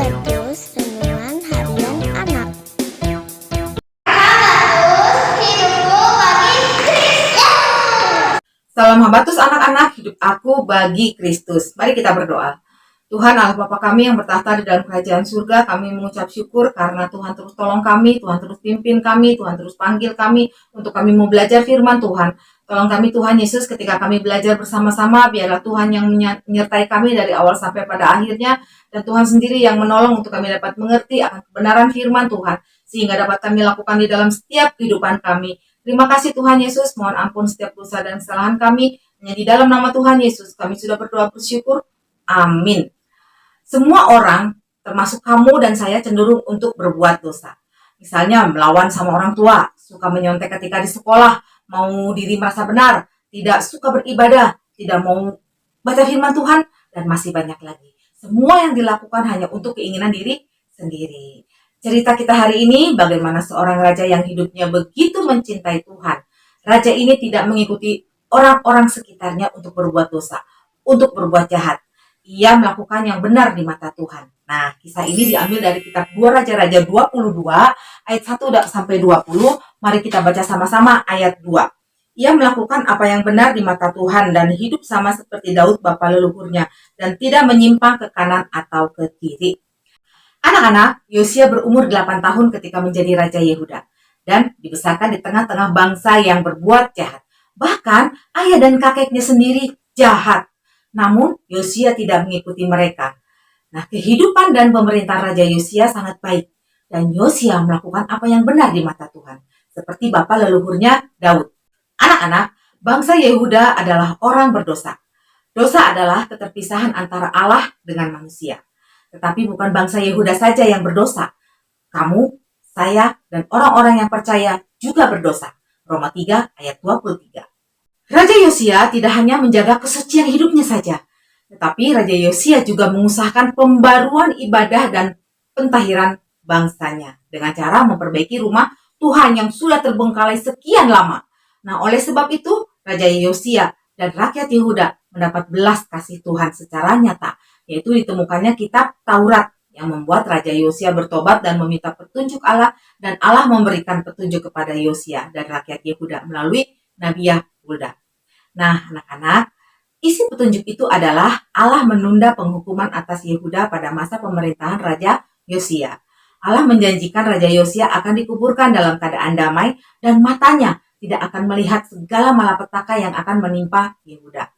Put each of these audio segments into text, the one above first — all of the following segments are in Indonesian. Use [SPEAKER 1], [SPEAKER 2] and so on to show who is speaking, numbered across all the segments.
[SPEAKER 1] Habatus Renungan Harian Anak.
[SPEAKER 2] Salam Habatus anak-anak, hidup aku bagi Kristus. Mari kita berdoa. Tuhan Allah Bapa kami yang bertahta di dalam kerajaan surga, kami mengucap syukur karena Tuhan terus tolong kami, Tuhan terus pimpin kami, Tuhan terus panggil kami untuk kami mau belajar firman Tuhan. Tolong kami Tuhan Yesus ketika kami belajar bersama-sama, biarlah Tuhan yang menyertai kami dari awal sampai pada akhirnya, dan Tuhan sendiri yang menolong untuk kami dapat mengerti akan kebenaran firman Tuhan, sehingga dapat kami lakukan di dalam setiap kehidupan kami. Terima kasih Tuhan Yesus, mohon ampun setiap dosa dan kesalahan kami. Hanya di dalam nama Tuhan Yesus kami sudah berdoa bersyukur. Amin. Semua orang, termasuk kamu dan saya, cenderung untuk berbuat dosa. Misalnya melawan sama orang tua, suka menyontek ketika di sekolah, mau diri merasa benar, tidak suka beribadah, tidak mau baca firman Tuhan, dan masih banyak lagi. Semua yang dilakukan hanya untuk keinginan diri sendiri. Cerita kita hari ini bagaimana seorang raja yang hidupnya begitu mencintai Tuhan. Raja ini tidak mengikuti orang-orang sekitarnya untuk berbuat dosa, untuk berbuat jahat. Ia melakukan yang benar di mata Tuhan. Nah, kisah ini diambil dari kitab 2 Raja-Raja 22 ayat 1 sampai 20. Mari kita baca sama-sama ayat 2. Ia melakukan apa yang benar di mata Tuhan dan hidup sama seperti Daud bapa leluhurnya dan tidak menyimpang ke kanan atau ke kiri. Anak-anak, Yosia berumur 8 tahun ketika menjadi Raja Yehuda dan dibesarkan di tengah-tengah bangsa yang berbuat jahat. Bahkan ayah dan kakeknya sendiri jahat. Namun Yosia tidak mengikuti mereka. Nah, kehidupan dan pemerintahan Raja Yosia sangat baik. Dan Yosia melakukan apa yang benar di mata Tuhan. Seperti bapa leluhurnya Daud. Anak-anak, bangsa Yehuda adalah orang berdosa. Dosa adalah keterpisahan antara Allah dengan manusia. Tetapi bukan bangsa Yehuda saja yang berdosa. Kamu, saya, dan orang-orang yang percaya juga berdosa. Roma 3 ayat 23. Raja Yosia tidak hanya menjaga kesucian hidupnya saja, tetapi Raja Yosia juga mengusahakan pembaruan ibadah dan pentahiran bangsanya dengan cara memperbaiki rumah Tuhan yang sudah terbengkalai sekian lama. Nah, oleh sebab itu, Raja Yosia dan rakyat Yehuda mendapat belas kasih Tuhan secara nyata, yaitu ditemukannya kitab Taurat yang membuat Raja Yosia bertobat dan meminta petunjuk Allah, dan Allah memberikan petunjuk kepada Yosia dan rakyat Yehuda melalui Nabi Yehuda. Nah, anak-anak, isi petunjuk itu adalah Allah menunda penghukuman atas Yehuda pada masa pemerintahan Raja Yosia. Allah menjanjikan Raja Yosia akan dikuburkan dalam keadaan damai dan matanya tidak akan melihat segala malapetaka yang akan menimpa Yehuda.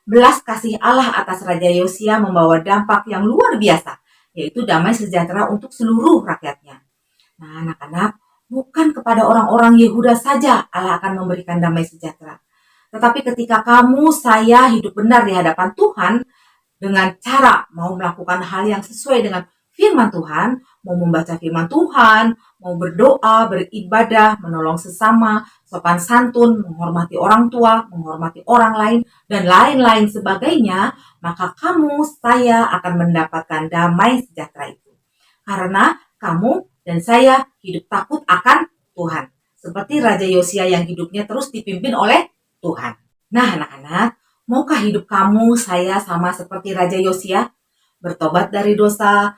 [SPEAKER 2] Belas kasih Allah atas Raja Yosia membawa dampak yang luar biasa, yaitu damai sejahtera untuk seluruh rakyatnya. Nah, anak-anak, bukan kepada orang-orang Yehuda saja Allah akan memberikan damai sejahtera. Tetapi ketika kamu, saya hidup benar di hadapan Tuhan dengan cara mau melakukan hal yang sesuai dengan firman Tuhan, mau membaca firman Tuhan, mau berdoa, beribadah, menolong sesama, sopan santun, menghormati orang tua, menghormati orang lain, dan lain-lain sebagainya, maka kamu, saya akan mendapatkan damai sejahtera itu. Karena kamu dan saya hidup takut akan Tuhan. Seperti Raja Yosia yang hidupnya terus dipimpin oleh Tuhan. Nah, anak-anak, maukah hidup kamu, saya sama seperti Raja Yosia? Bertobat dari dosa,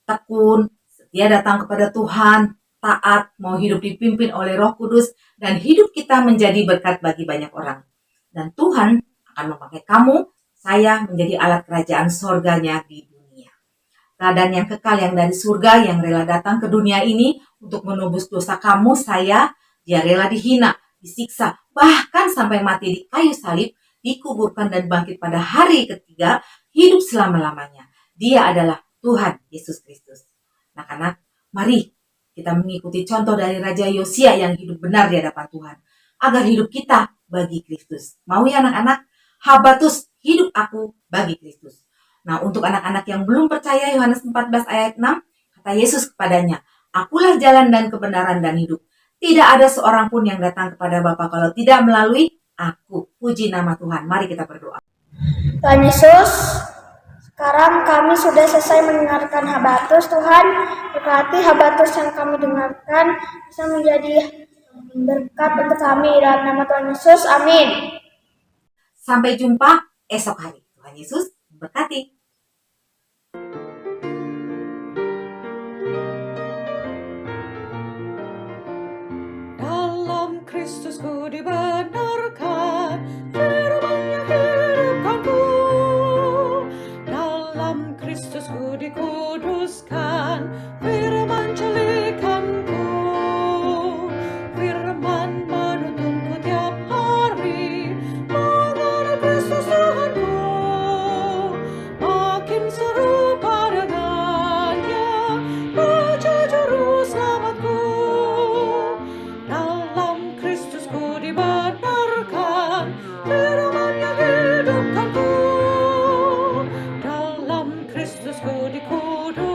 [SPEAKER 2] tekun, setia datang kepada Tuhan, taat, mau hidup dipimpin oleh Roh Kudus, dan hidup kita menjadi berkat bagi banyak orang. Dan Tuhan akan memakai kamu, saya menjadi alat kerajaan sorganya di dunia. Teladan yang kekal yang dari surga yang rela datang ke dunia ini untuk menebus dosa kamu, saya, dia rela dihina, disiksa, bahkan sampai mati di kayu salib, dikuburkan dan bangkit pada hari ketiga, hidup selama-lamanya. Dia adalah Tuhan Yesus Kristus. Anak-anak, mari kita mengikuti contoh dari Raja Yosia yang hidup benar di hadapan Tuhan, agar hidup kita bagi Kristus. Mau ya anak-anak? Habatus, hidup aku bagi Kristus. Nah, untuk anak-anak yang belum percaya, Yohanes 14 ayat 6, kata Yesus kepadanya, akulah jalan dan kebenaran dan hidup. Tidak ada seorang pun yang datang kepada Bapa kalau tidak melalui aku. Puji nama Tuhan. Mari kita berdoa.
[SPEAKER 1] Tuhan Yesus, sekarang kami sudah selesai mendengarkan Habatus. Tuhan, berkati Habatus yang kami dengarkan bisa menjadi berkat untuk kami. Dalam nama Tuhan Yesus, amin.
[SPEAKER 2] Sampai jumpa esok hari. Tuhan Yesus berkati.
[SPEAKER 3] dalam Kristusku dikuduskan, firman celikanku, firman menuntunku tiap hari, mengenal Kristus Tuhanku, makin serupa dengannya, Raja Juru Selamatku. Dalam Kristusku dibenarkan, firman yang hidupkanku, dalam Kristusku dikuduskan,